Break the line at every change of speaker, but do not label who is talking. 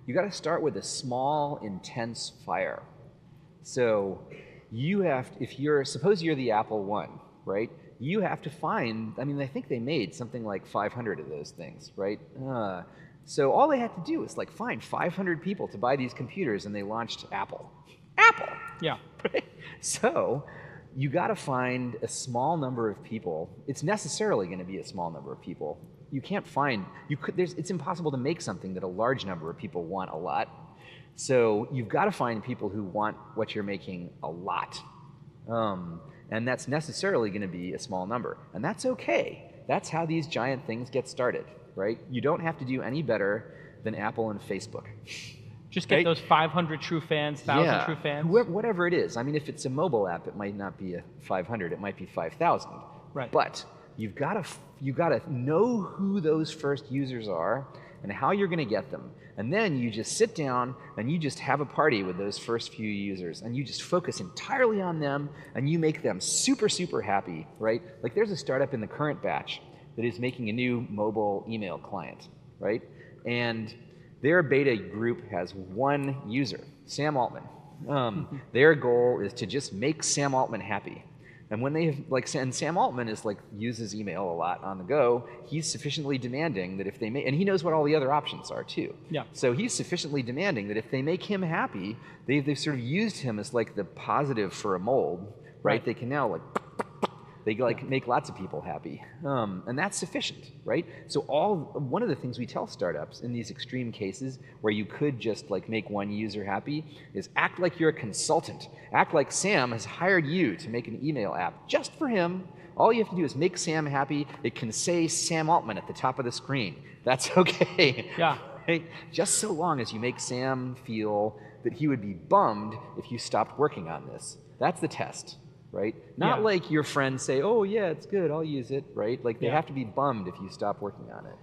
You got to start with a small, intense fire. So you have, suppose you're the Apple One, right? You have to find, I mean, I think they made something like 500 of those things, right? So all they had to do was like find 500 people to buy these computers, and they launched Apple. Apple!
Yeah.
Right? So you got to find a small number of people. It's necessarily going to be a small number of people. You can't find, it's impossible to make something that a large number of people want a lot. So you've got to find people who want what you're making a lot. And that's necessarily going to be a small number. And that's okay. That's how these giant things get started, right? You don't have to do any better than Apple and Facebook.
Just get those 500 true fans, 1,000 true fans.
Whatever it is. I mean, if it's a mobile app, it might not be a 500. It might be 5,000.
Right.
But you've got to know who those first users are and how you're going to get them. And then you just sit down and you just have a party with those first few users, and you just focus entirely on them, and you make them super, super happy, right? Like there's a startup in the current batch that is making a new mobile email client, right? And their beta group has one user, Sam Altman. Their goal is to just make Sam Altman happy. And when and Sam Altman uses email a lot on the go, he's sufficiently demanding that if they make, and he knows what all the other options are too.
Yeah.
So he's sufficiently demanding that if they make him happy, they've sort of used him as like the positive for a mold, right? They can now make lots of people happy, and that's sufficient, right? So one of the things we tell startups in these extreme cases where you could just like make one user happy is act like you're a consultant. Act like Sam has hired you to make an email app just for him. All you have to do is make Sam happy. It can say Sam Altman at the top of the screen. That's okay.
Yeah.
Right? Just so long as you make Sam feel that he would be bummed if you stopped working on this. That's the test. Right? Not like your friends say, oh yeah, it's good, I'll use it, right? Like they have to be bummed if you stop working on it.